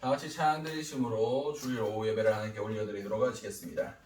다 같이 찬양 드리심으로 주일 오후 예배를 하나님께 올려드리도록 하시겠습니다.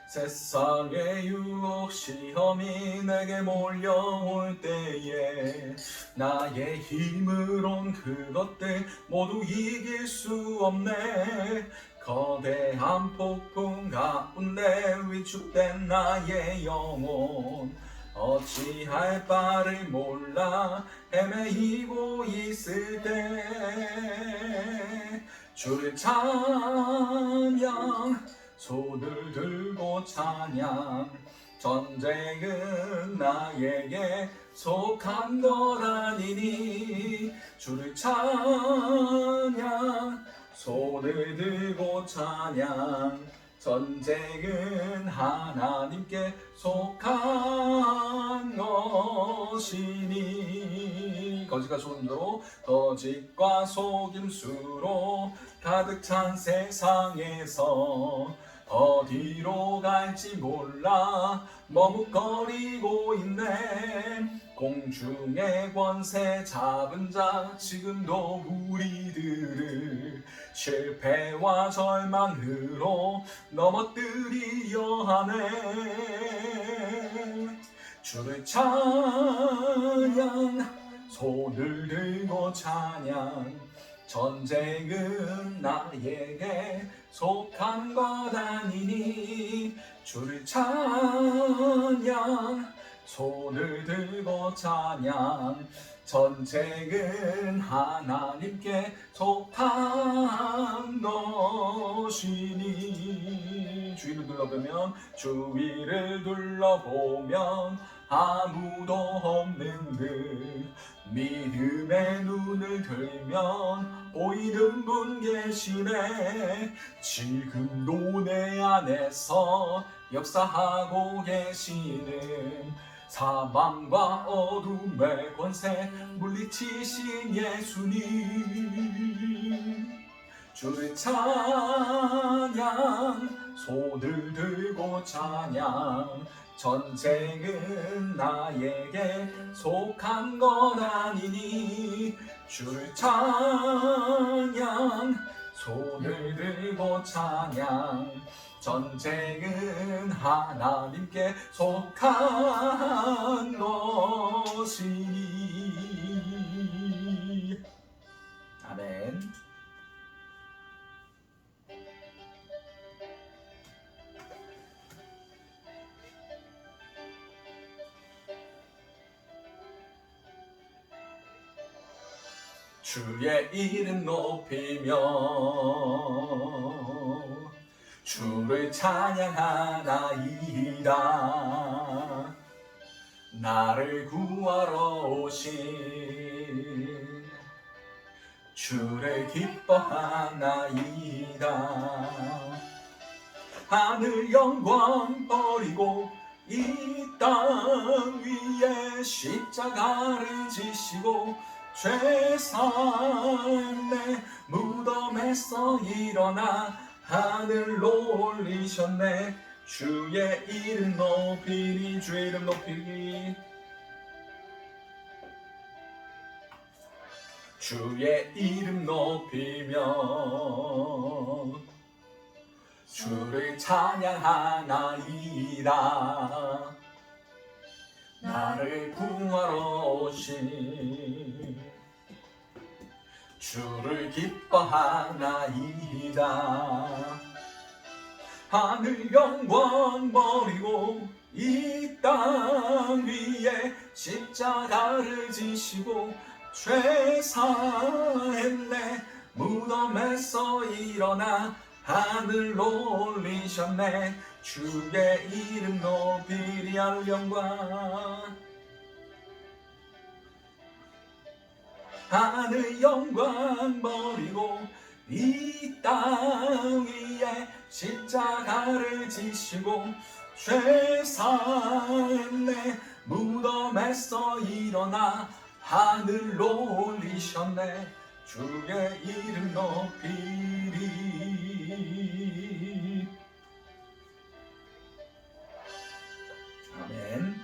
세상의 유혹 시험이 내게 몰려올 때에 나의 힘으론 그것들 모두 이길 수 없네. 거대한 폭풍 가운데 위축된 나의 영혼 어찌할 바를 몰라 헤매이고 있을 때 주를 찬양 손을 들고 찬양 전쟁은 나에게 속한 것 아니니 주를 찬양 손을 들고 찬양 전쟁은 하나님께 속한 것이니 거짓과 속임수로 거짓과 속임수로 가득 찬 세상에서 어디로 갈지 몰라 머뭇거리고 있네. 공중의 권세 잡은 자 지금도 우리들을 실패와 절망으로 넘어뜨리려 하네. 주를 찬양 손을 들고 찬양 전쟁은 나에게 속한 것 아니니 주를 찬양 손을 들고 찬양 전쟁은 하나님께 속한 것이니 주위를 둘러보면 아무도 없는 듯 믿음의 눈을 들면 보이는 분 계시네. 지금도 내 안에서 역사하고 계시는 사망과 어둠의 권세 물리치신 예수님 주를 찬양 손을 들고 찬양 전쟁은 나에게 속한 것 아니니 주를 찬양 손을 들고 찬양 전쟁은 하나님께 속한 것이니 아멘. 주의 이름 높이며 주를 찬양하나이다. 나를 구하러 오신 주를 기뻐하나이다. 하늘 영광 버리고 이 땅 위에 십자가를 지시고 죄사함의 무덤에서 일어나 하늘로 올리셨네. 주의 이름 높이리 주의 이름 높이리 주의 이름 높이며 주를 찬양하나이다. 나를 구하러 오신 주를 기뻐하나이다. 하늘 영광 버리고 이 땅 위에 십자가를 지시고 죄사했네. 무덤에서 일어나 하늘로 올리셨네. 주의 이름 높이리 하늘 영광 하늘 영광 버리고 이 땅 위에 십자가를 지시고 죄 사했네. 무덤에서 일어나 하늘로 올리셨네. 주의 이름 높이리. 아멘.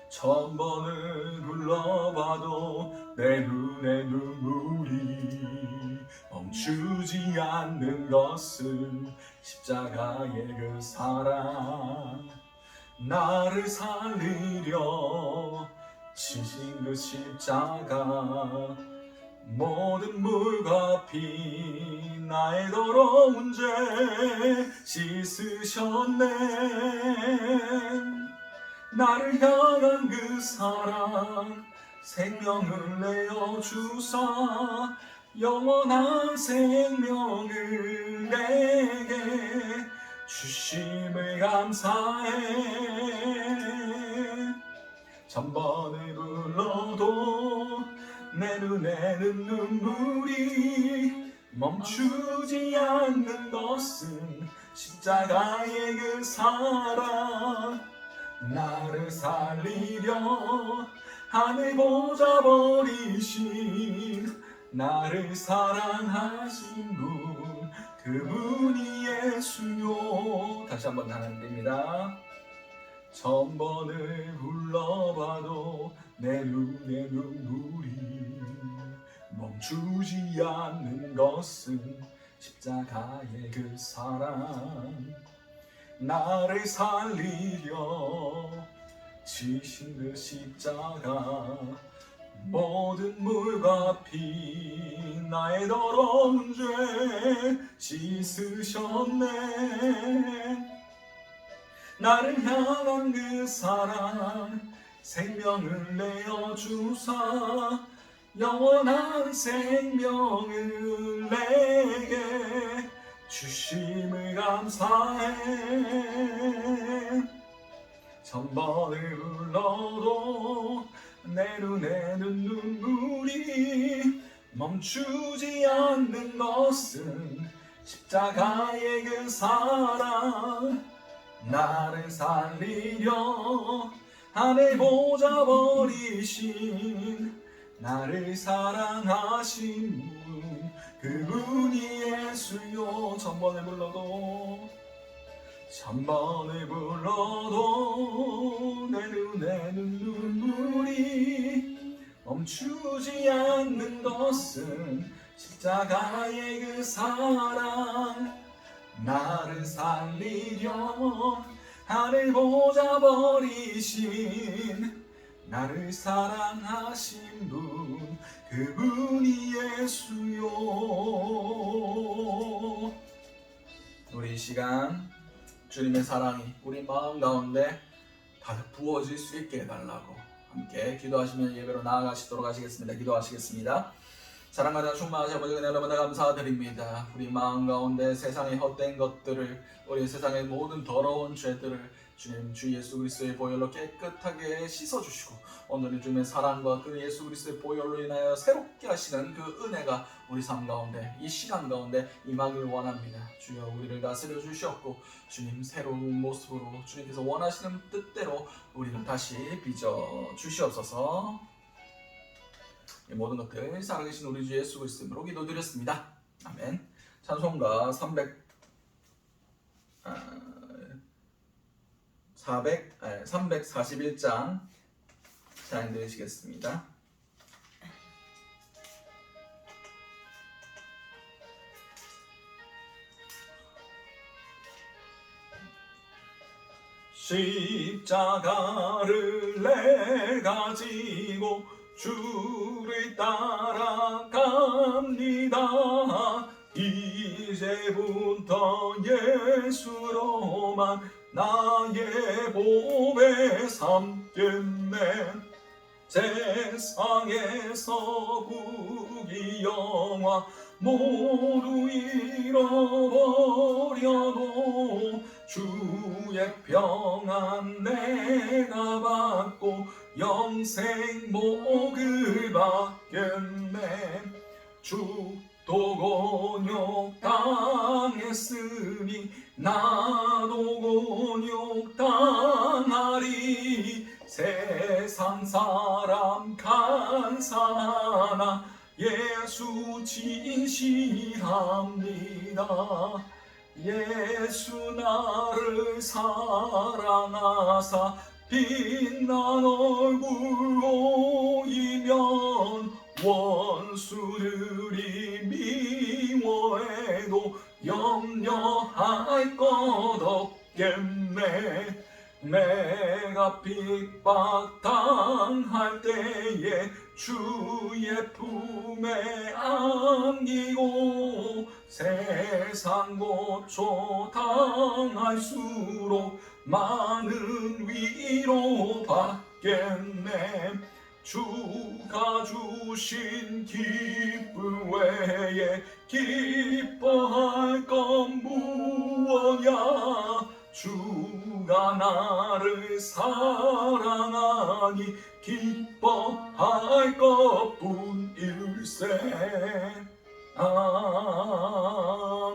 천번을 불러봐도 내 눈에 눈물이 멈추지 않는 것은 십자가의 그 사랑. 나를 살리려 지신 그 십자가. 모든 물과 피 나의 더러운 죄 씻으셨네. 나를 향한 그 사랑 생명을 내어 주사 영원한 생명을 내게 주심을 감사해. 천번을 불러도 내 눈에는 눈물이 멈추지 않는 것은 십자가의 그 사랑. 나를 살리려 하늘 보좌 버리신 나를 사랑하신 분, 그분이 예수요. 다시 한번 하나님입니다. 천번을 불러봐도 내 눈에 눈물이 멈추지 않는 것은 십자가의 그 사랑. 나를 살리려 지신 그 십자가. 모든 물과 피 나의 더러운 죄 씻으셨네. 나를 향한 그 사랑 생명을 내어 주사 영원한 생명을 내게 주심을 감사해. 천번을 불러도 내 눈에는 눈물이 멈추지 않는 것은 십자가의 그 사랑. 나를 살리려 하늘 보좌 버리신 나를 사랑하신 분, 그분이 예수요. 천번을 불러도 내 눈에는 눈물이 멈추지 않는 것은 십자가의 그 사랑. 나를 살리려 하늘 보좌 버리신 나를 사랑하신 분, 그분이 예수요. 우리 이 시간 주님의 사랑이 우리 마음 가운데 가득 부어질 수 있게 해달라고 함께 기도하시면 예배로 나아가시도록 하시겠습니다. 기도하시겠습니다. 사랑하는 충만하신 아버지, 은혜 여러분 감사드립니다. 우리 마음 가운데 세상의 헛된 것들을, 우리 세상의 모든 더러운 죄들을 주님 주 예수 그리스도의 보혈로 깨끗하게 씻어주시고 오늘은 주님의 사랑과 그 예수 그리스도의 보혈로 인하여 새롭게 하시는 그 은혜가 우리 삶 가운데 이 시간 가운데 임하길 원합니다. 주여 우리를 다스려 주시옵고 주님 새로운 모습으로 주님께서 원하시는 뜻대로 우리를 다시 빚어 주시옵소서. 이 모든 것들 살아계신 우리 주 예수 그리스도로 기도드렸습니다. 아멘. 찬송가 341장 찬양 드리시겠습니다. 십자가를 내가 지고 주를 따라갑니다. 이제부터 예수로만 나의 보배 삼겠네. 세상에서 부귀 영화 모두 잃어버려도 주의 평안 내가 받고 영생 복을 받겠네. 죽도 곤욕 당했으니 나도 곤욕 당하리. 세상 사람 간사하나 예수 진실합니다. 예수 나를 사랑하사 빛난 얼굴 보이면 원수들이 미워해도 염려할 것 없겠네. 내가 핍박당할 때에 주의 품에 안기고 세상 고초 당할수록 많은 위로 받겠네. 주가 주신 기쁨 외에 기뻐할 건 무엇냐. 주가 나를 사랑하니 기뻐할 것뿐일세.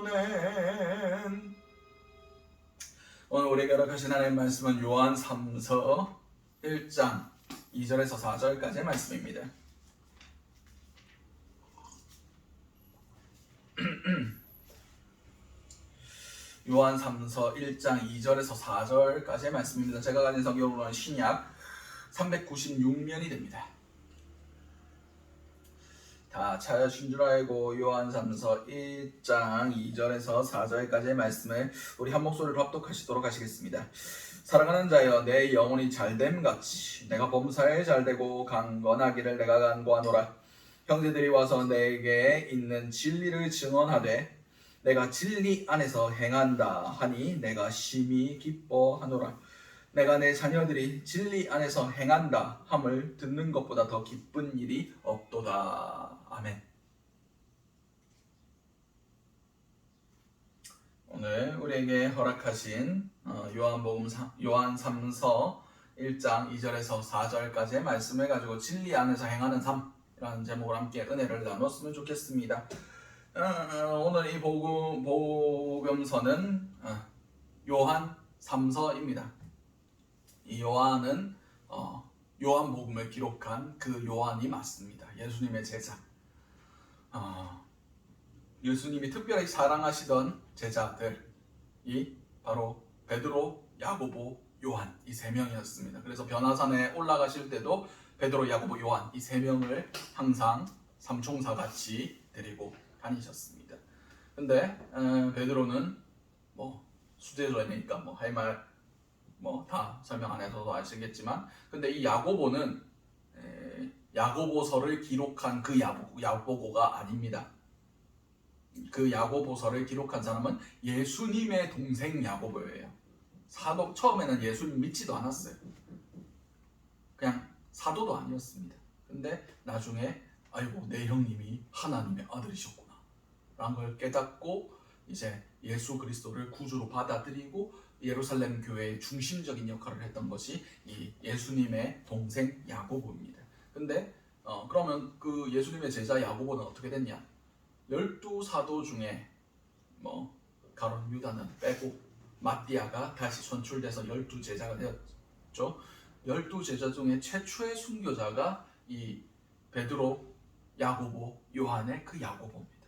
아멘. 오늘 우리에게 허락하신 하나님의 말씀은 요한 3서 1장 2절에서 4절까지의 말씀입니다. 요한 3서 1장 2절에서 4절까지의 말씀입니다. 제가 가진 성경으로는 신약 396면이 됩니다. 다 찾으신 줄 알고 요한 3서 1장 2절에서 4절까지의 말씀을 우리 한 목소리로 합독하시도록 하시겠습니다. 사랑하는 자여, 내 영혼이 잘됨같이 내가 범사에 잘되고 강건하기를 내가 간구하노라. 형제들이 와서 내게 있는 진리를 증언하되 내가 진리 안에서 행한다 하니 내가 심히 기뻐하노라. 내가 내 자녀들이 진리 안에서 행한다 함을 듣는 것보다 더 기쁜 일이 없도다. 아멘. 오늘 우리에게 허락하신 요한 3서 1장 2절에서 4절까지의 말씀을 가지고 진리 안에서 행하는 삶이라는 제목으로 함께 은혜를 나눴으면 좋겠습니다. 오늘 이 복음서는 요한 3서입니다. 이 요한은 요한복음을 기록한 그 요한이 맞습니다. 예수님의 제자. 예수님이 특별히 사랑하시던 제자들이 바로 베드로, 야고보, 요한 이 세 명이었습니다. 그래서 변화산에 올라가실 때도 베드로, 야고보, 요한 이 세 명을 항상 삼총사같이 데리고 다니셨습니다. 근데 베드로는 수제자니까 할 말 다 설명 안 해서도 아시겠지만, 근데 이 야고보는 야고보서를 기록한 그 야고보가 아닙니다. 그 야고보서를 기록한 사람은 예수님의 동생 야고보예요. 사도 처음에는 예수님 믿지도 않았어요. 그냥 사도도 아니었습니다. 근데 나중에 아이고 내 형님이 하나님의 아들이셨구나 라는 걸 깨닫고 이제 예수 그리스도를 구주로 받아들이고 예루살렘 교회의 중심적인 역할을 했던 것이 이 예수님의 동생 야고보입니다. 근데 그러면 그 예수님의 제자 야고보는 어떻게 됐냐? 12사도 중에 가룟 유다는 빼고 마띠아가 다시 선출돼서 12제자가 되었죠. 12제자 중에 최초의 순교자가 이 베드로, 야고보, 요한의 그 야고보입니다.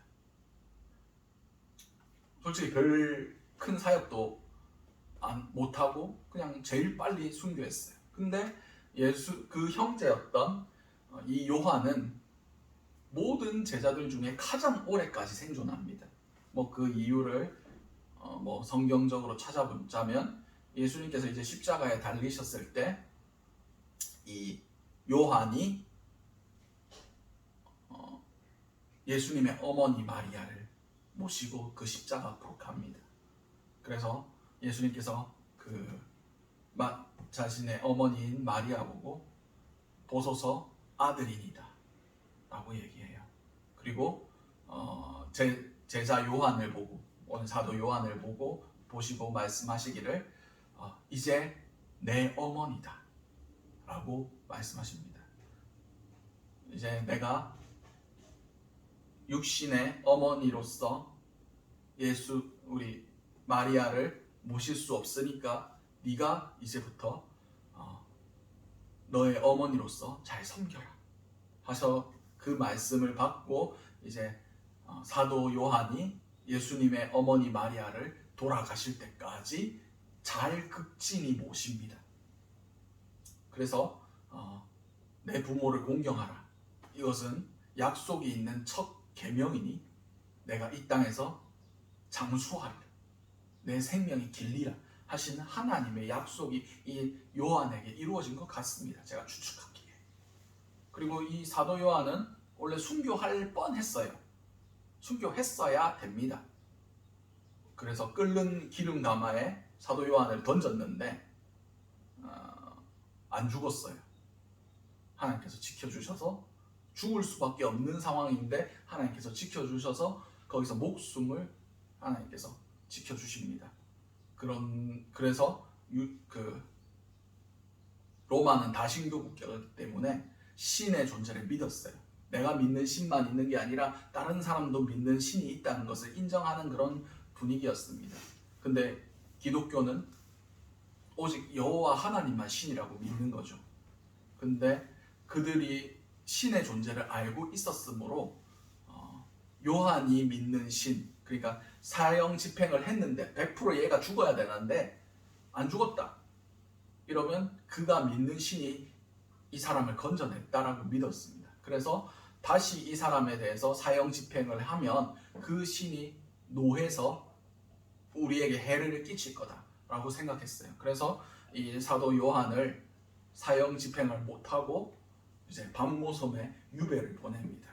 솔직히 별 큰 사역도 못하고 그냥 제일 빨리 순교했어요. 근데 그 형제였던 이 요한은 모든 제자들 중에 가장 오래까지 생존합니다. 그 이유를 성경적으로 찾아보자면 예수님께서 이제 십자가에 달리셨을 때 이 요한이 예수님의 어머니 마리아를 모시고 그 십자가 앞으로 갑니다. 그래서 예수님께서 자신의 어머니인 마리아 보고 보소서 아들이니다 라고 얘기해요. 그리고 제자 요한을 보고, 오늘 사도 요한을 보고 보시고 말씀하시기를 이제 내 어머니다 라고 말씀하십니다. 이제 내가 육신의 어머니로서 예수 우리 마리아를 모실 수 없으니까 네가 이제부터 너의 어머니로서 잘 섬겨라 하셔 그 말씀을 받고 이제 사도 요한이 예수님의 어머니 마리아를 돌아가실 때까지 잘 극진히 모십니다. 그래서 내 부모를 공경하라. 이것은 약속이 있는 첫 계명이니 내가 이 땅에서 장수하리라. 내 생명이 길리라 하시는 하나님의 약속이 이 요한에게 이루어진 것 같습니다. 제가 추측하기에. 그리고 이 사도 요한은 원래 순교할 뻔했어요. 순교했어야 됩니다. 그래서 끓는 기름 가마에 사도 요한을 던졌는데 안 죽었어요. 하나님께서 지켜주셔서 죽을 수밖에 없는 상황인데 하나님께서 지켜주셔서 거기서 목숨을 하나님께서 지켜주십니다. 그래서 로마는 다신교 국가이기 때문에 신의 존재를 믿었어요. 내가 믿는 신만 있는 게 아니라 다른 사람도 믿는 신이 있다는 것을 인정하는 그런 분위기였습니다. 근데 기독교는 오직 여호와 하나님만 신이라고 믿는 거죠. 근데 그들이 신의 존재를 알고 있었으므로 요한이 믿는 신, 그러니까 사형 집행을 했는데 100% 얘가 죽어야 되는데 안 죽었다. 이러면 그가 믿는 신이 이 사람을 건져냈다라고 믿었습니다. 그래서 다시 이 사람에 대해서 사형 집행을 하면 그 신이 노해서 우리에게 해를 끼칠 거다라고 생각했어요. 그래서 이 사도 요한을 사형 집행을 못하고 이제 밤모섬에 유배를 보냅니다.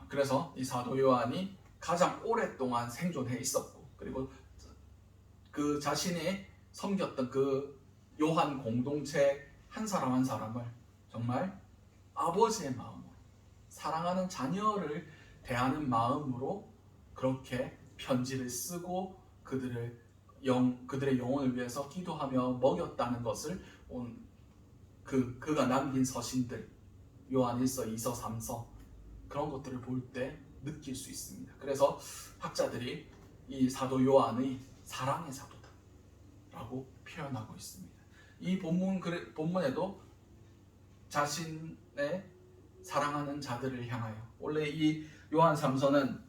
그래서 이 사도 요한이 가장 오랫동안 생존해 있었고, 그리고 그 자신이 섬겼던 그 요한 공동체 한 사람 한 사람을 정말 아버지의 마음으로, 사랑하는 자녀를 대하는 마음으로 그렇게 편지를 쓰고 그들의 영혼을 위해서 기도하며 먹였다는 것을 그가 남긴 서신들, 요한 1서, 2서, 3서 그런 것들을 볼 때 느낄 수 있습니다. 그래서 학자들이 이 사도 요한의 사랑의 사도다라고 표현하고 있습니다. 이 본문에도 자신의 사랑하는 자들을 향하여, 원래 이 요한 3서는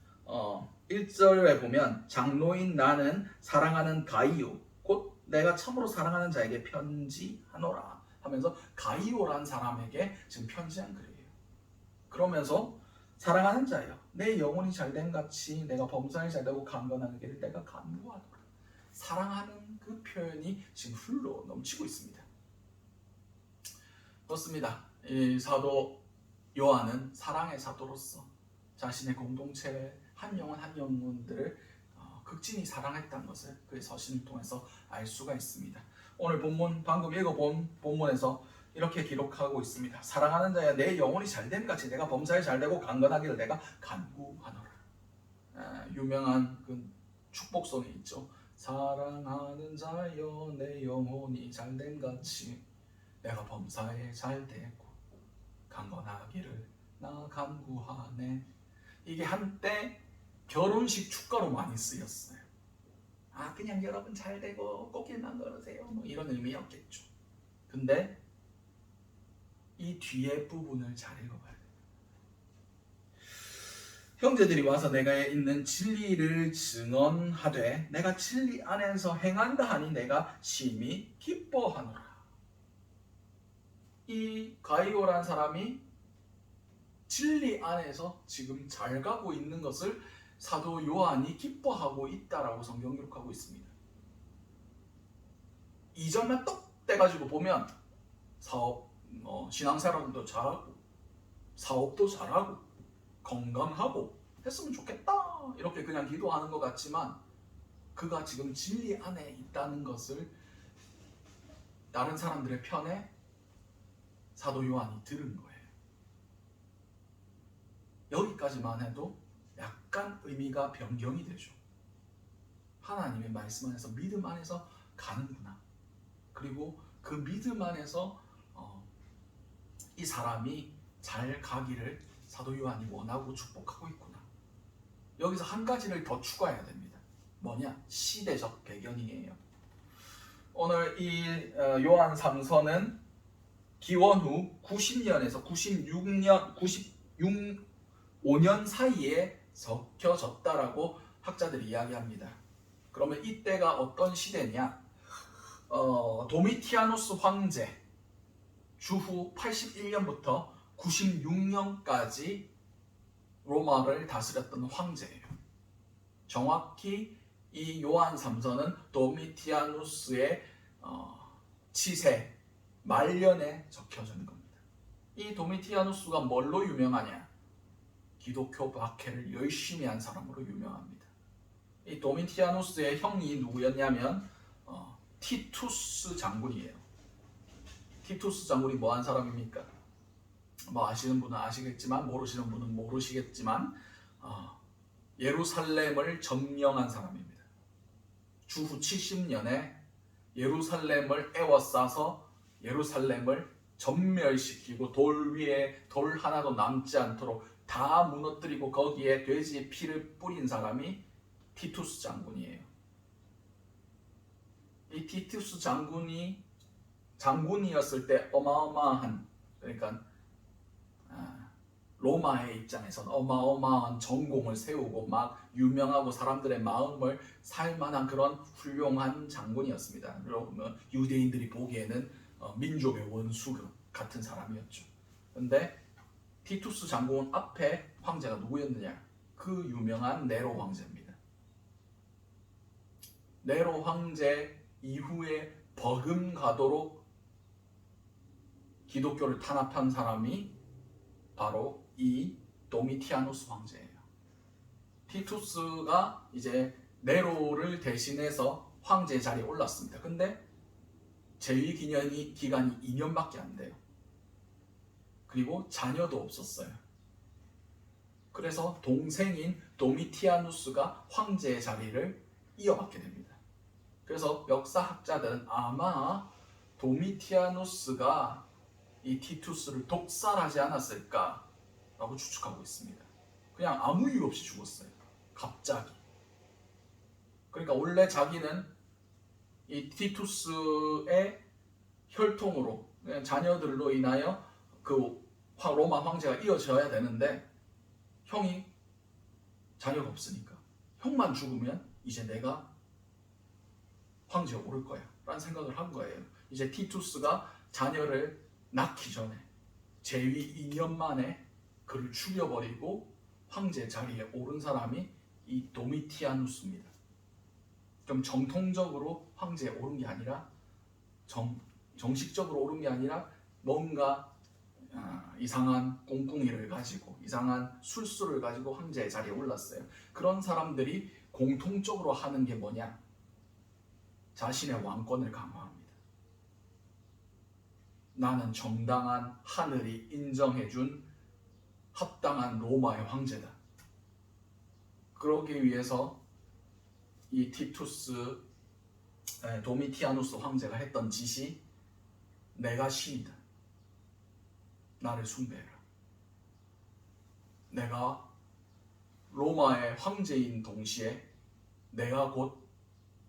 1절에 보면 장로인 나는 사랑하는 가이오 곧 내가 참으로 사랑하는 자에게 편지하노라 하면서 가이오란 사람에게 지금 편지한 글이에요. 그러면서 사랑하는 자여 내 영혼이 잘된 같이 내가 범사에 잘되고 강건하는 길을 내가 간구하노라. 사랑하는 그 표현이 지금 흘러 넘치고 있습니다. 그렇습니다. 이 사도 요한은 사랑의 사도로서 자신의 공동체 한 영혼 한 영혼들을 극진히 사랑했다는 것을 그의 서신을 통해서 알 수가 있습니다. 오늘 본문, 방금 읽어본 본문에서 이렇게 기록하고 있습니다. 사랑하는 자야 내 영혼이 잘됨 같이 내가 범사에 잘되고 강건하기를 내가 간구하노라. 유명한 그 축복송이 있죠. 사랑하는 자여 내 영혼이 잘됨 같이 내가 범사에 잘되고 강건하기를 나 간구하네. 이게 한때 결혼식 축가로 많이 쓰였어요. 그냥 여러분 잘되고 꽃길만 걸으세요 뭐 이런 의미였겠죠. 근데 이 뒤에 부분을 잘 읽어봐야 돼요. 형제들이 와서 내가 있는 진리를 증언하되 내가 진리 안에서 행한다 하니 내가 심히 기뻐하노라. 이 가이오란 사람이 진리 안에서 지금 잘 가고 있는 것을 사도 요한이 기뻐하고 있다라고 성경 기록하고 있습니다. 2절만 똑 떼가지고 보면 사업, 신앙생활도 잘하고 사업도 잘하고 건강하고 했으면 좋겠다 이렇게 그냥 기도하는 것 같지만 그가 지금 진리 안에 있다는 것을 다른 사람들의 편에 사도 요한이 들은 거예요. 여기까지만 해도 약간 의미가 변경이 되죠. 하나님의 말씀 안에서 믿음 안에서 가는구나. 그리고 그 믿음 안에서 이 사람이 잘 가기를 사도 요한이 원하고 축복하고 있구나. 여기서 한 가지를 더 추가해야 됩니다. 뭐냐? 시대적 배경이에요. 오늘 이 요한 3서는 기원 후 90년에서 96년, 5년 사이에 적혀졌다라고 학자들이 이야기합니다. 그러면 이때가 어떤 시대냐? 도미티아누스 황제 주후 81년부터 96년까지 로마를 다스렸던 황제예요. 정확히 이 요한 3서는 도미티아누스의 치세 말년에 적혀진 겁니다. 이 도미티아누스가 뭘로 유명하냐? 기독교 박해를 열심히 한 사람으로 유명합니다. 이 도미티아누스의 형이 누구였냐면 티투스 장군이에요. 티투스 장군이 뭐 한 사람입니까? 뭐 아시는 분은 아시겠지만 모르시는 분은 모르시겠지만 예루살렘을 점령한 사람입니다. 주후 70년에 예루살렘을 에워싸서 예루살렘을 전멸시키고 돌 위에 돌 하나도 남지 않도록 다 무너뜨리고 거기에 돼지 피를 뿌린 사람이 티투스 장군이에요. 이 티투스 장군이었을 때 어마어마한, 그러니까 로마의 입장에서는 어마어마한 전공을 세우고 막 유명하고 사람들의 마음을 살만한 그런 훌륭한 장군이었습니다. 그러면 유대인들이 보기에는 민족의 원수 같은 사람이었죠. 그런데 티투스 장군 앞에 황제가 누구였느냐? 그 유명한 네로 황제입니다. 네로 황제 이후에 버금가도록 기독교를 탄압한 사람이 바로 이 도미티아누스 황제예요. 티투스가 이제 네로를 대신해서 황제 자리에 올랐습니다. 근데 재위 기간이 2년밖에 안 돼요. 그리고 자녀도 없었어요. 그래서 동생인 도미티아누스가 황제의 자리를 이어받게 됩니다. 그래서 역사학자들은 아마 도미티아누스가 이 티투스를 독살하지 않았을까라고 추측하고 있습니다. 그냥 아무 이유 없이 죽었어요. 갑자기. 그러니까 원래 자기는 이 티투스의 혈통으로 자녀들로 인하여 그 로마 황제가 이어져야 되는데 형이 자녀가 없으니까 형만 죽으면 이제 내가 황제가 오를 거야 라는 생각을 한 거예요. 이제 티투스가 자녀를 낳기 전에 재위 2년 만에 그를 죽여버리고 황제 자리에 오른 사람이 이 도미티아누스입니다. 좀 정통적으로 황제에 오른 게 아니라 정식적으로 오른 게 아니라 뭔가 이상한 꿍꿍이를 가지고 이상한 술수를 가지고 황제의 자리에 올랐어요. 그런 사람들이 공통적으로 하는 게 뭐냐? 자신의 왕권을 강화합니다. 나는 정당한 하늘이 인정해준 합당한 로마의 황제다. 그러기 위해서 이 티투스 도미티아누스 황제가 했던 짓이 내가 신이다. 나를 숭배해라. 내가 로마의 황제인 동시에 내가 곧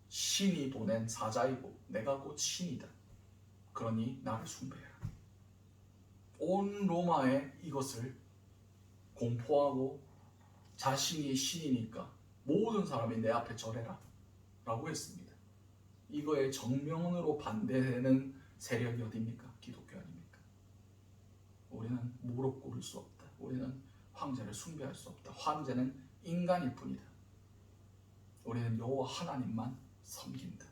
신이 보낸 사자이고 내가 곧 신이다. 그러니 나를 숭배해라. 온 로마에 이것을 공포하고 자신이 신이니까 모든 사람이 내 앞에 절해라 라고 했습니다. 이거에 정면으로 반대되는 세력이 어디입니까? 기독교 아닙니까? 우리는 무릎 꿇을 수 없다. 우리는 황제를 숭배할 수 없다. 황제는 인간일 뿐이다. 우리는 여호와 하나님만 섬긴다.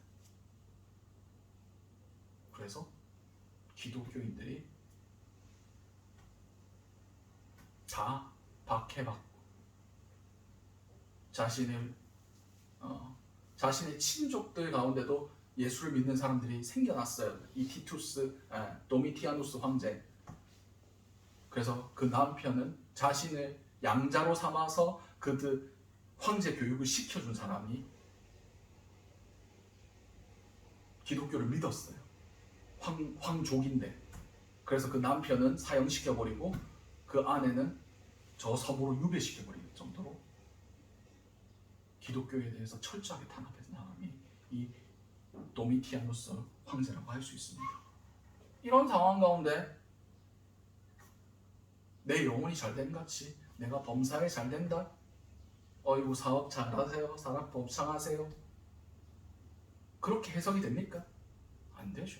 그래서 기독교인들이 다 박해받고 자신의 친족들 가운데도 예수를 믿는 사람들이 생겨났어요. 이 도미티아누스 황제. 그래서 그 남편은 자신을 양자로 삼아서 그들 황제 교육을 시켜준 사람이 기독교를 믿었어요. 황족인데. 그래서 그 남편은 사형시켜버리고 그 아내는 저 섬으로 유배시켜버릴 정도로 기독교에 대해서 철저하게 탄압했던 사람이 이 도미티아누스 황제라고 할 수 있습니다. 이런 상황 가운데 내 영혼이 잘된 같이 내가 범사에 잘 된다. 어이구 사업 잘하세요. 사업 번창하세요. 그렇게 해석이 됩니까? 안 되죠.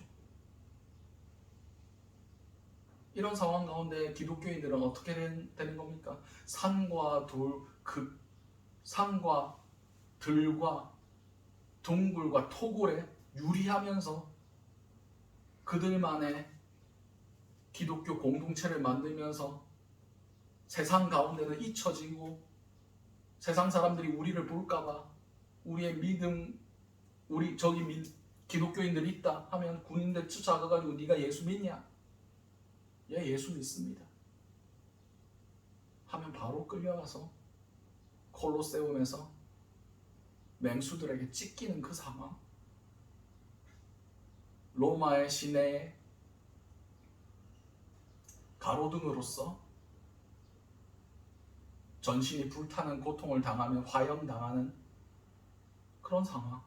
이런 상황 가운데 기독교인들은 어떻게 되는 겁니까? 산과 산과 들과 동굴과 토굴에 유리하면서 그들만의 기독교 공동체를 만들면서 세상 가운데는 잊혀지고 세상 사람들이 우리를 볼까봐 우리의 믿음, 우리 저기 기독교인들 있다 하면 군인들 쫓아가가지고 네가 예수 믿냐? 예, 예수 믿습니다. 하면 바로 끌려가서 콜로세움에서 맹수들에게 찢기는 그 상황. 로마의 시내에 가로등으로서 전신이 불타는 고통을 당하며 화형당하는 그런 상황.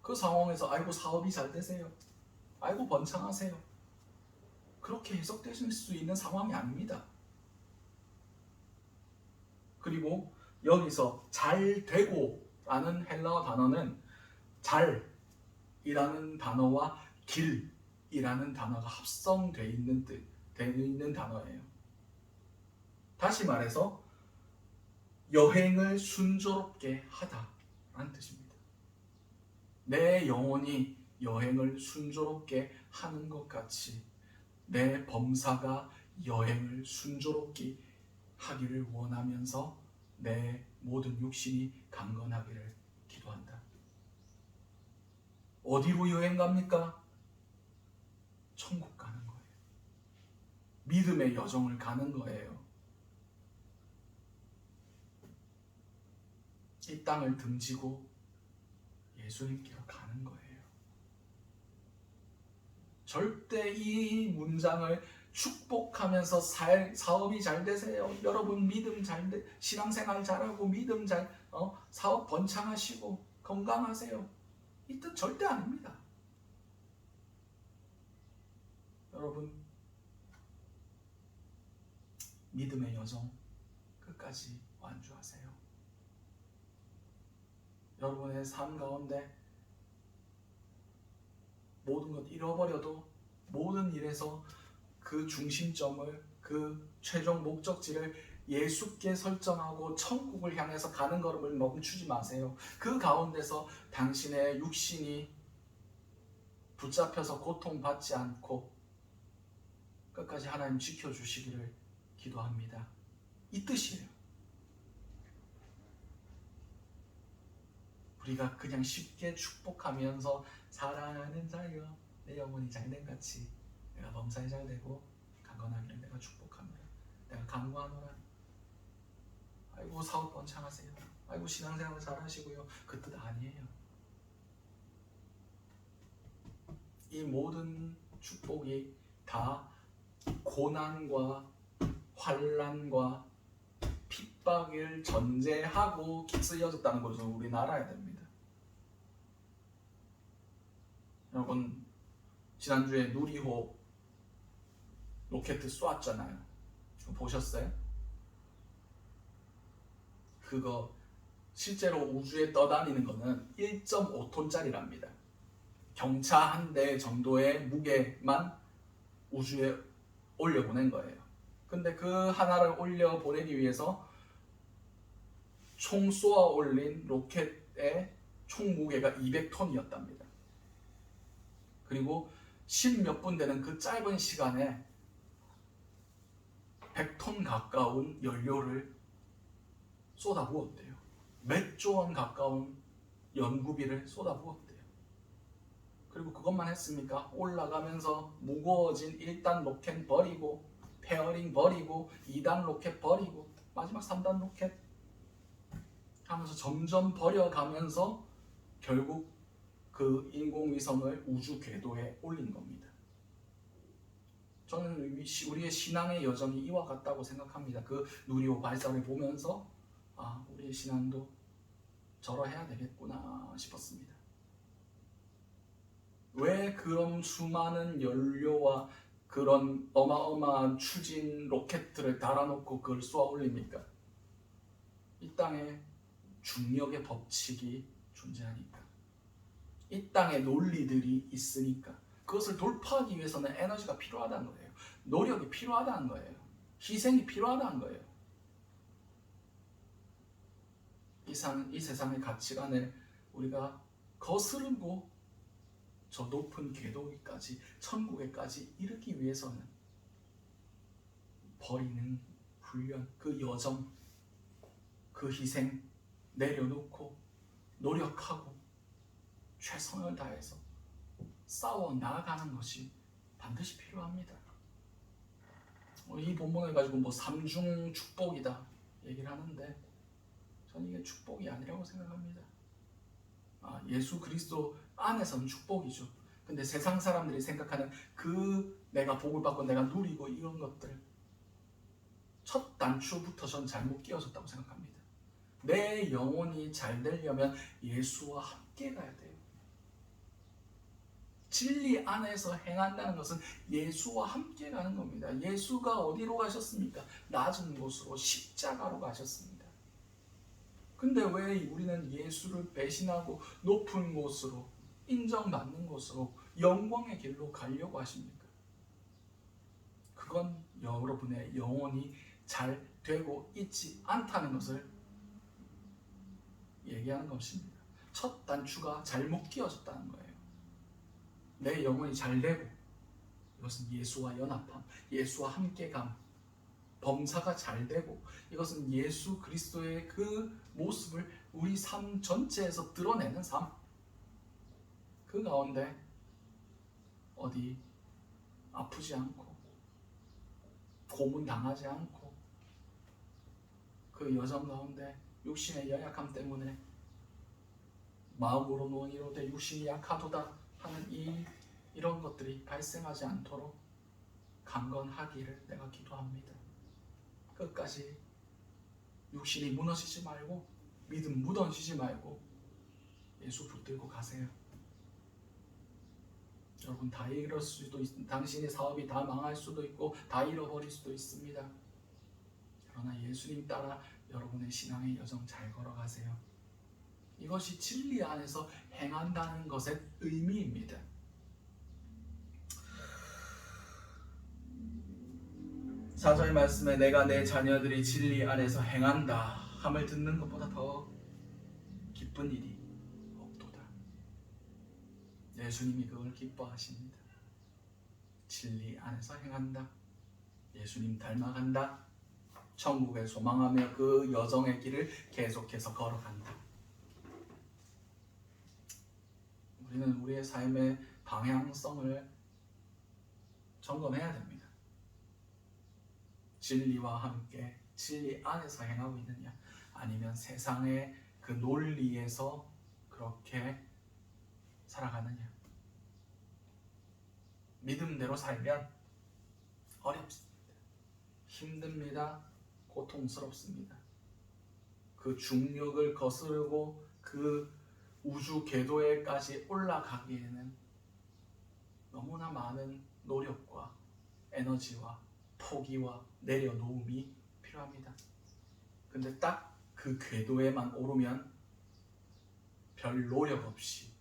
그 상황에서 아이고 사업이 잘 되세요. 아이고 번창하세요. 그렇게 해석되실 수 있는 상황이 아닙니다. 그리고 여기서 잘 되고 라는 헬라어 단어는 잘이라는 단어와 길이라는 단어가 합성되어 있는 단어예요. 다시 말해서 여행을 순조롭게 하다라는 뜻입니다. 내 영혼이 여행을 순조롭게 하는 것 같이 내 범사가 여행을 순조롭게 하기를 원하면서 내 모든 육신이 강건하기를 기도한다. 어디로 여행 갑니까? 천국 가는 거예요. 믿음의 여정을 가는 거예요. 이 땅을 등지고 예수님께로 가는 거예요. 절대 이 문장을 축복하면서 사업이 잘 되세요. 여러분 믿음 잘 돼, 신앙생활 잘하고 믿음 사업 번창하시고 건강하세요. 이 뜻 절대 아닙니다. 여러분 믿음의 여정 끝까지 완주하세요. 여러분의 삶 가운데 모든 것 잃어버려도 모든 일에서 그 중심점을, 그 최종 목적지를 예수께 설정하고 천국을 향해서 가는 걸음을 멈추지 마세요. 그 가운데서 당신의 육신이 붙잡혀서 고통받지 않고 끝까지 하나님 지켜주시기를 기도합니다. 이 뜻이에요. 우리가 그냥 쉽게 축복하면서 사랑하는 자여 내 영혼이 잘된 같이 내가 범사에 잘되고 강건하기를 내가 축복합니다. 내가 간구하노라. 아이고 사업 번창하세요. 아이고 신앙생활 잘하시고요. 그 뜻 아니에요. 이 모든 축복이 다 고난과 환난과 핍박을 전제하고 쓰여졌다는 것을 우리는 알아야 됩니다. 여러분 지난주에 누리호 로켓 쏘았잖아요. 보셨어요? 그거 실제로 우주에 떠다니는 거는 1.5톤짜리랍니다. 경차 한 대 정도의 무게만 우주에 올려보낸 거예요. 근데 그 하나를 올려보내기 위해서 총 쏘아 올린 로켓의 총 무게가 200톤이었답니다. 그리고 10몇 분 되는 그 짧은 시간에 100톤 가까운 연료를 쏟아부었대요. 몇 조 원 가까운 연구비를 쏟아부었대요. 그리고 그것만 했습니까? 올라가면서 무거워진 1단 로켓 버리고 페어링 버리고 2단 로켓 버리고 마지막 3단 로켓 하면서 점점 버려가면서 결국 그 인공위성을 우주 궤도에 올린 겁니다. 저는 우리의 신앙의 여정이 이와 같다고 생각합니다. 그 누리호 발사를 보면서 우리의 신앙도 저러해야 되겠구나 싶었습니다. 왜 그런 수많은 연료와 그런 어마어마한 추진 로켓들을 달아놓고 그걸 쏘아 올립니까? 이 땅에 중력의 법칙이 존재하니까, 이 땅에 논리들이 있으니까, 그것을 돌파하기 위해서는 에너지가 필요하다는 거예요. 노력이 필요하다는 거예요. 희생이 필요하다는 거예요. 이 세상의 가치관을 우리가 거스르고 저 높은 궤도까지, 천국에까지 이르기 위해서는 버리는 훈련, 그 여정, 그 희생 내려놓고 노력하고 최선을 다해서 싸워 나아가는 것이 반드시 필요합니다. 이 본문을 가지고 삼중 축복이다 얘기를 하는데, 저는 이게 축복이 아니라고 생각합니다. 예수 그리스도 안에서는 축복이죠. 근데 세상 사람들이 생각하는 그 내가 복을 받고 내가 누리고 이런 것들, 첫 단추부터 전 잘못 끼워졌다고 생각합니다. 내 영혼이 잘 되려면 예수와 함께 가야 돼요. 진리 안에서 행한다는 것은 예수와 함께 가는 겁니다. 예수가 어디로 가셨습니까? 낮은 곳으로, 십자가로 가셨습니다. 근데 왜 우리는 예수를 배신하고 높은 곳으로, 인정받는 곳으로, 영광의 길로 가려고 하십니까? 그건 여러분의 영혼이 잘 되고 있지 않다는 것을 얘기하는 것입니다. 첫 단추가 잘못 끼워졌다는 거예요. 내 영혼이 잘 되고, 이것은 예수와 연합함, 예수와 함께감, 범사가 잘 되고, 이것은 예수 그리스도의 그 모습을 우리 삶 전체에서 드러내는 삶. 그 가운데 어디 아프지 않고 고문당하지 않고, 그 여정 가운데 육신의 연약함 때문에 마음으로 논의로되 육신이 약하도다 하는 이런 것들이 발생하지 않도록 강건하기를 내가 기도합니다. 끝까지 육신이 무너지지 말고, 믿음 무너지지 말고 예수 붙들고 가세요. 여러분, 다 잃을 수도 있습니다. 당신의 사업이 다 망할 수도 있고 다 잃어버릴 수도 있습니다. 그러나 예수님 따라 여러분의 신앙의 여정 잘 걸어가세요. 이것이 진리 안에서 행한다는 것의 의미입니다. 4절 말씀에 내가 내 자녀들이 진리 안에서 행한다 함을 듣는 것보다 더 기쁜 일이 없도다. 예수님이 그걸 기뻐하십니다. 진리 안에서 행한다, 예수님 닮아간다, 천국을 소망하며 그 여정의 길을 계속해서 걸어간다. 우리는 우리의 삶의 방향성을 점검해야 됩니다. 진리와 함께 진리 안에서 행하고 있느냐, 아니면 세상의 그 논리에서 그렇게 살아가느냐. 믿음대로 살면 어렵습니다. 힘듭니다. 고통스럽습니다. 그 중력을 거스르고 그 우주 궤도에까지 올라가기에는 너무나 많은 노력과 에너지와 포기와 내려놓음이 필요합니다. 근데 딱 그 궤도에만 오르면 별 노력 없이,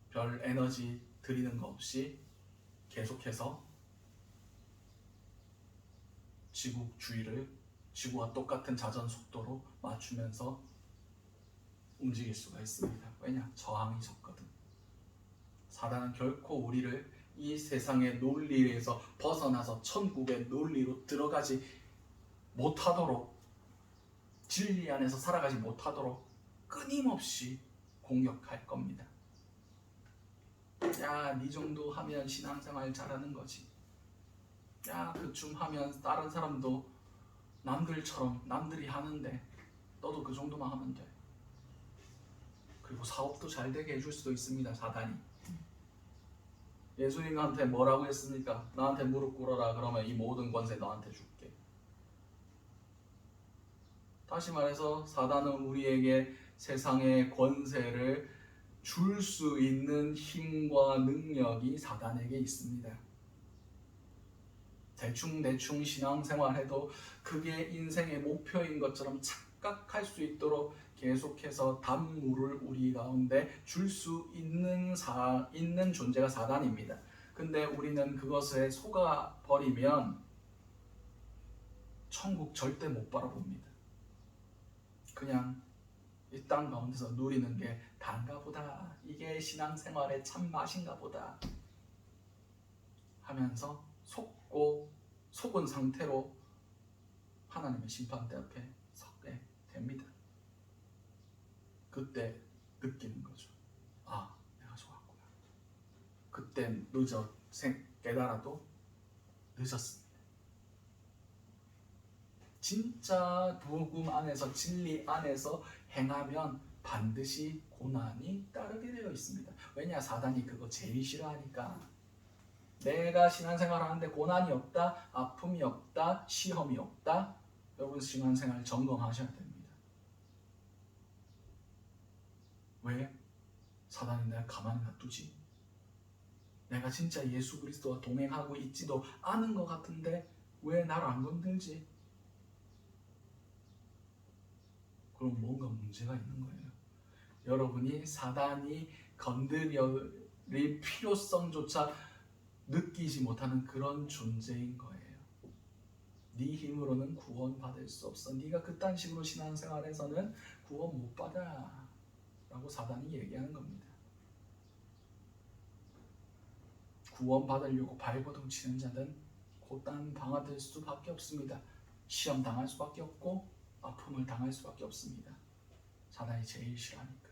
별 에너지 들이는 거 없이 계속해서 지구 주위를 지구와 똑같은 자전 속도로 맞추면서 움직일 수가 있습니다. 왜냐? 저항이 적거든. 사단은 결코 우리를 이 세상의 논리에서 벗어나서 천국의 논리로 들어가지 못하도록, 진리 안에서 살아가지 못하도록 끊임없이 공격할 겁니다. 야, 네 정도 하면 신앙생활 잘하는 거지. 야, 그쯤 하면 다른 사람도 남들처럼 남들이 하는데 너도 그 정도만 하면 돼. 그리고 사업도 잘 되게 해줄 수도 있습니다. 사단이. 예수님한테 뭐라고 했습니까? 나한테 무릎 꿇어라. 그러면 이 모든 권세 너한테 줄게. 다시 말해서 사단은 우리에게 세상의 권세를 줄 수 있는 힘과 능력이 사단에게 있습니다. 대충 신앙생활해도 그게 인생의 목표인 것처럼 착각할 수 있도록 계속해서 단물을 우리 가운데 줄 수 있는 존재가 사단입니다. 근데 우리는 그것에 속아버리면 천국 절대 못 바라봅니다. 그냥 이 땅 가운데서 누리는 게 단가 보다, 이게 신앙생활의 참 맛인가 보다 하면서 속은 상태로 하나님의 심판대 앞에 서게 됩니다. 그때 느끼는 거죠. 아, 내가 속았구나. 그때 깨달아도 늦었습니다. 진짜 복음 안에서, 진리 안에서 행하면 반드시 고난이 따르게 되어 있습니다. 왜냐? 사단이 그거 제일 싫어하니까. 내가 신앙생활 하는데 고난이 없다, 아픔이 없다, 시험이 없다. 여러분 신앙생활 점검하셔야 됩니다. 왜? 사단이 날 가만히 놔두지? 내가 진짜 예수 그리스도와 동행하고 있지도 않은 것 같은데 왜 나를 안 건들지? 그럼 뭔가 문제가 있는 거예요. 여러분이 사단이 건드릴 필요성조차 느끼지 못하는 그런 존재인 거예요. 네 힘으로는 구원 받을 수 없어. 네가 그딴 식으로 신앙생활에서는 구원 못 받아 라고 사단이 얘기하는 겁니다. 구원 받으려고 발버둥 치는 자는 고단 당할 수밖에 없습니다. 시험 당할 수밖에 없고 아픔을 당할 수밖에 없습니다. 사단이 제일 싫어하니까.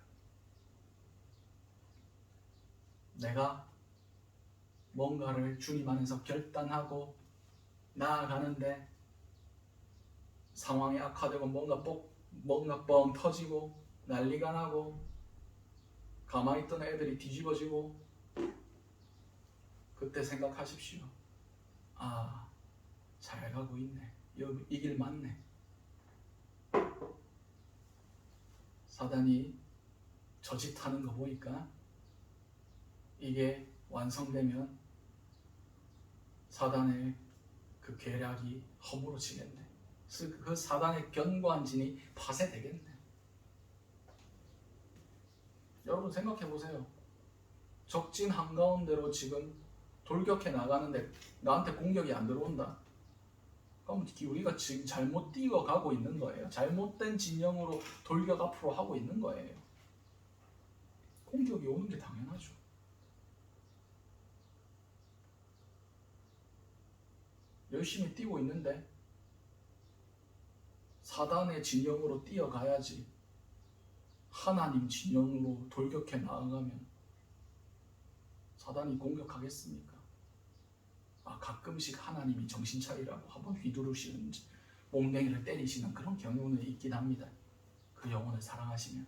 내가 뭔가를 주님 안에서 결단하고 나아가는데 상황이 악화되고 뭔가 뻥 터지고 난리가 나고 가만히 있던 애들이 뒤집어지고, 그때 생각하십시오. 아, 잘 가고 있네. 이 길 맞네. 사단이 저 짓 하는 거 보니까 이게 완성되면 사단의 그 계략이 허물어지겠네. 그 사단의 견고한 진이 파쇄되겠네. 여러분 생각해 보세요. 적진 한가운데로 지금 돌격해 나가는데 나한테 공격이 안 들어온다. 그럼 우리가 지금 잘못 뛰어가고 있는 거예요. 잘못된 진영으로 돌격 앞으로 하고 있는 거예요. 공격이 오는 게 당연하죠. 열심히 뛰고 있는데 사단의 진영으로 뛰어가야지 하나님 진영으로 돌격해 나아가면 사단이 공격하겠습니까? 가끔씩 하나님이 정신 차리라고 한번 휘두르시는, 몽댕이를 때리시는 그런 경우는 있긴 합니다. 그 영혼을 사랑하시면.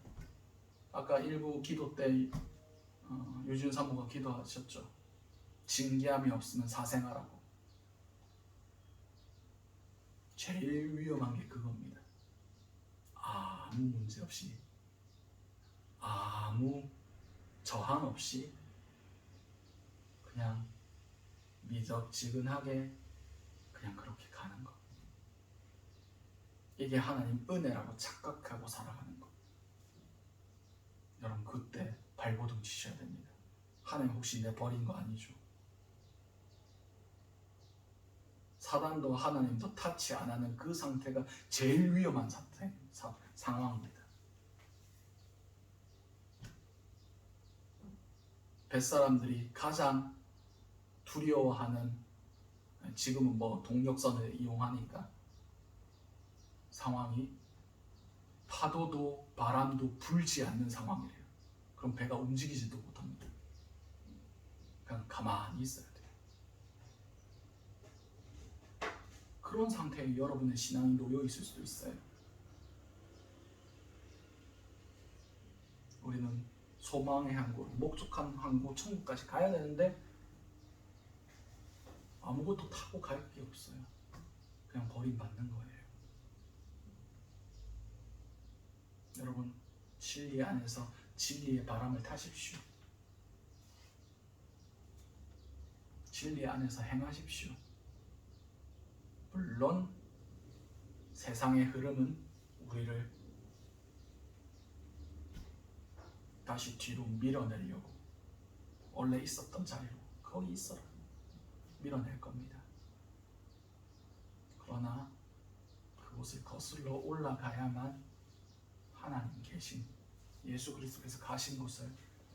아까 일부 기도 때 유진 사모가 기도하셨죠. 징계함이 없으면 사생하라고. 제일 위험한 게 그겁니다. 아무 문제 없이, 아무 저항 없이 그냥 미적지근하게 그냥 그렇게 가는 것. 이게 하나님 은혜라고 착각하고 살아가는 것. 여러분 그때 발버둥 치셔야 됩니다. 하나님 혹시 내 버린 거 아니죠? 사단도 하나님도 타치 안 하는 그 상태가 제일 위험한 상황입니다. 뱃사람들이 가장 두려워하는, 지금은 동력선을 이용하니까 상황이 파도도 바람도 불지 않는 상황이래요. 그럼 배가 움직이지도 못합니다. 그냥 가만히 있어야 돼요. 그런 상태에 여러분의 신앙이 놓여 있을 수도 있어요. 우리는 소망의 항구, 목적한 항구, 천국까지 가야 되는데 아무것도 타고 갈 게 없어요. 그냥 버림받는 거예요. 여러분, 진리 안에서 진리의 바람을 타십시오. 진리 안에서 행하십시오. 물론 세상의 흐름은 우리를 다시 뒤로 밀어내려고 원래 있었던 자리로 거기 있어라 밀어낼 겁니다. 그러나 그곳을 거슬러 올라가야만 하나님 계신 예수 그리스도께서 가신 곳을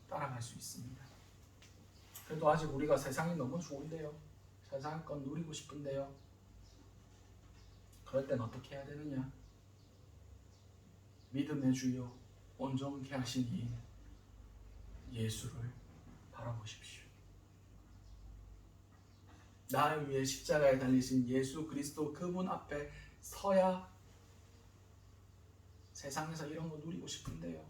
따라갈 수 있습니다. 그래도 아직 우리가 세상이 너무 좋은데요. 세상 건 누리고 싶은데요. 그럴 땐 어떻게 해야 되느냐? 믿음의 주요 온전케 하신 이 예수를 바라보십시오. 나를 위해 십자가에 달리신 예수 그리스도 그분 앞에 서야 세상에서 이런 거 누리고 싶은데요.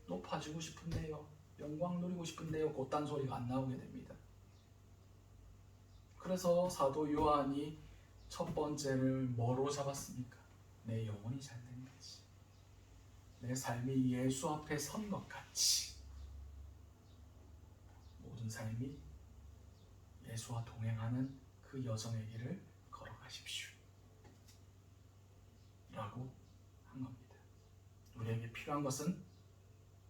높아지고 싶은데요. 영광 누리고 싶은데요. 곧단 소리가 안 나오게 됩니다. 그래서 사도 요한이 첫 번째를 뭐로 잡았습니까? 내 영혼이 잘된 거지. 내 삶이 예수 앞에 선 것 같이 모든 삶이 예수와 동행하는 그 여정의 길을 걸어가십시오 라고 한 겁니다. 우리에게 필요한 것은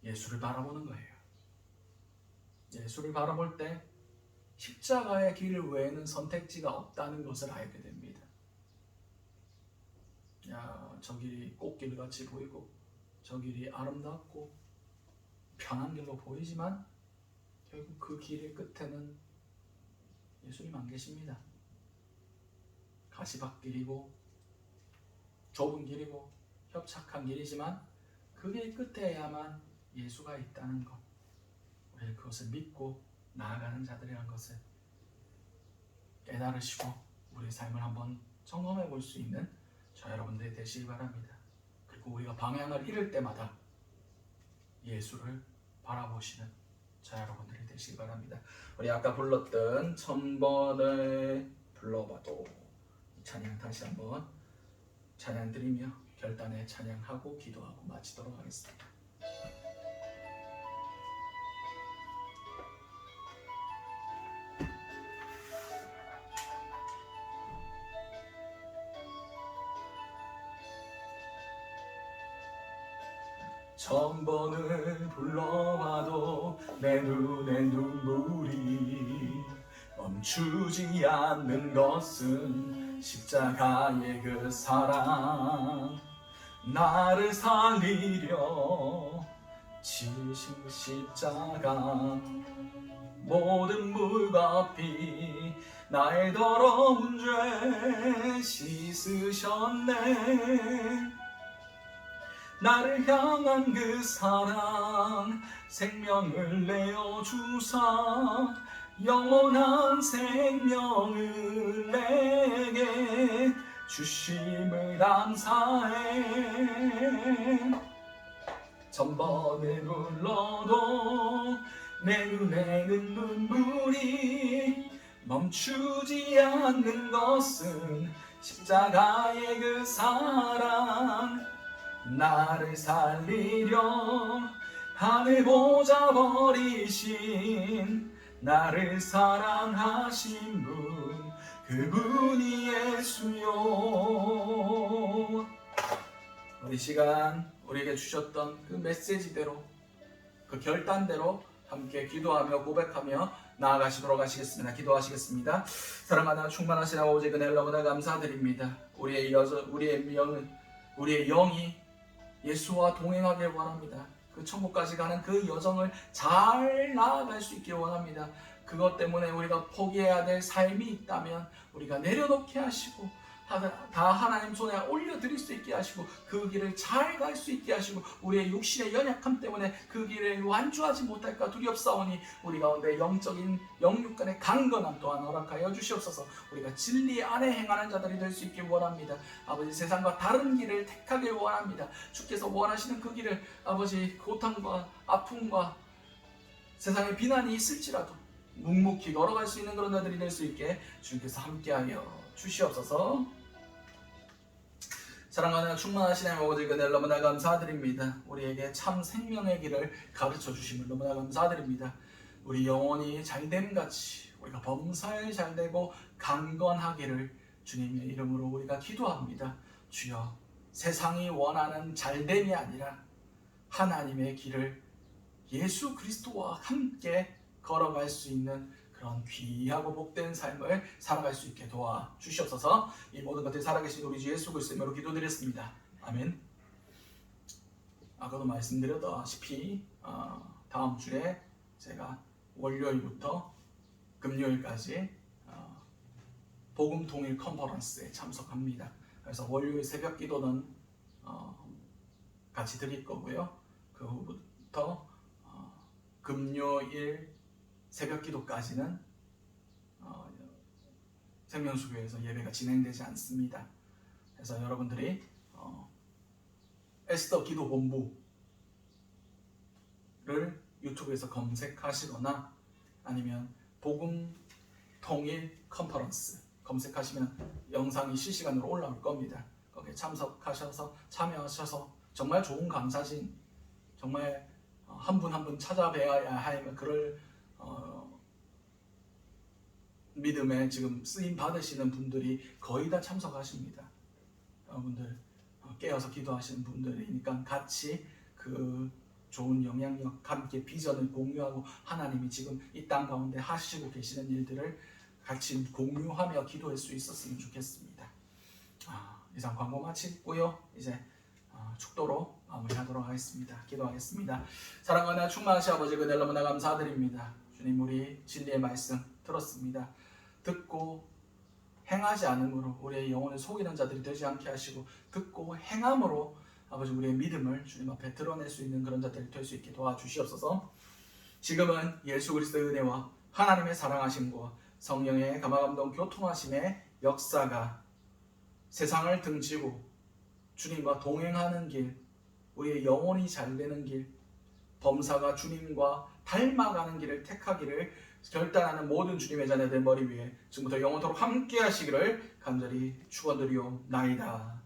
예수를 바라보는 거예요. 예수를 바라볼 때 십자가의 길 외에는 선택지가 없다는 것을 알게 됩니다. 야, 저 길이 꽃길같이 보이고 저 길이 아름답고 편한 길로 보이지만 결국 그 길의 끝에는 예수님 안 계십니다. 가시밭길이고 좁은 길이고 협착한 길이지만 그 길 끝에야만 예수가 있다는 것, 우리는 그것을 믿고 나아가는 자들이라는 것을 깨달으시고 우리의 삶을 한번 점검해 볼 수 있는 저 여러분들이 되시기 바랍니다. 그리고 우리가 방향을 잃을 때마다 예수를 바라보시는 저 여러분들이 되시기 바랍니다. 우리 아까 불렀던 1000번을 불러봐도 이 찬양 다시 한번 찬양 드리며 결단에 찬양하고 기도하고 마치도록 하겠습니다. 천번을 불러봐도 내 눈에 눈물이 멈추지 않는 것은 십자가의 그 사랑, 나를 살리려 지신 십자가, 모든 물과 피 나의 더러운 죄 씻으셨네. 나를 향한 그 사랑, 생명을 내어주사 영원한 생명을 내게 주심을 감사해. 1000번을 불러도 내 눈에는 눈물이 멈추지 않는 것은 십자가의 그 사랑, 나를 살리려 하늘 보좌 버리신 나를 사랑하신 분, 그분이 예수요. 우리 시간 우리에게 주셨던 그 메시지대로, 그 결단대로 함께 기도하며 고백하며 나아가시도록 하시겠습니다. 기도하시겠습니다. 사랑하나 충만하신 아버지, 그날 너무나 감사드립니다. 우리의 영이 예수와 동행하길 원합니다. 그 천국까지 가는 그 여정을 잘 나아갈 수 있길 원합니다. 그것 때문에 우리가 포기해야 될 삶이 있다면 우리가 내려놓게 하시고 다 하나님 손에 올려드릴 수 있게 하시고 그 길을 잘 갈 수 있게 하시고 우리의 육신의 연약함 때문에 그 길을 완주하지 못할까 두렵사오니 우리 가운데 영적인 영육 간의 강건함 또한 허락하여 주시옵소서. 우리가 진리 안에 행하는 자들이 될 수 있길 원합니다. 아버지 세상과 다른 길을 택하길 원합니다. 주께서 원하시는 그 길을 아버지 고통과 아픔과 세상에 비난이 있을지라도 묵묵히 걸어갈 수 있는 그런 자들이 될 수 있게 주님께서 함께하여 주시옵소서. 사랑하는 충만하신 하나님 아버지 그늘 너무나 감사드립니다. 우리에게 참 생명의 길을 가르쳐 주심을 너무나 감사드립니다. 우리 영혼이 잘됨같이 우리가 범사에 잘되고 강건하기를 주님의 이름으로 우리가 기도합니다. 주여 세상이 원하는 잘됨이 아니라 하나님의 길을 예수 그리스도와 함께 걸어갈 수 있는 그런 귀하고 복된 삶을 살아갈 수 있게 도와주시옵소서. 이 모든 것들이 살아계신 우리 주 예수 그리스도의 이름으로 기도드렸습니다. 아멘. 아까도 말씀드렸다시피 다음 주에 제가 월요일부터 금요일까지 복음 통일 컨퍼런스에 참석합니다. 그래서 월요일 새벽 기도는 같이 드릴 거고요. 그 후부터 금요일 새벽 기도까지는 생명수교에서 예배가 진행되지 않습니다. 그래서 여러분들이 에스더 기도 본부를 유튜브에서 검색하시거나 아니면 복음 통일 컨퍼런스 검색하시면 영상이 실시간으로 올라올 겁니다. 거기에 참석하셔서 참여하셔서 정말 좋은 강사진 정말 한 분 한 분 찾아뵈야 할 그럴 믿음에 지금 쓰임 받으시는 분들이 거의 다 참석하십니다. 여러분들 깨어서 기도하시는 분들이니까 같이 그 좋은 영향력 함께 비전을 공유하고 하나님이 지금 이 땅 가운데 하시고 계시는 일들을 같이 공유하며 기도할 수 있었으면 좋겠습니다. 이상 광고 마치고요. 이제 축도로 마무리하도록 하겠습니다. 기도하겠습니다. 사랑하는 충만하신 아버지 그늘 너무나 감사드립니다. 주님 우리 진리의 말씀 들었습니다. 듣고 행하지 않음으로 우리의 영혼을 속이는 자들이 되지 않게 하시고 듣고 행함으로 아버지 우리의 믿음을 주님 앞에 드러낼 수 있는 그런 자들이 될 수 있게 도와주시옵소서. 지금은 예수 그리스도의 은혜와 하나님의 사랑하심과 성령의 감화감동 교통하심의 역사가 세상을 등지고 주님과 동행하는 길, 우리의 영혼이 잘되는 길, 범사가 주님과 닮아가는 길을 택하기를 결단하는 모든 주님의 자녀들 머리 위에 지금부터 영원토록 함께 하시기를 간절히 축원드리옵나이다.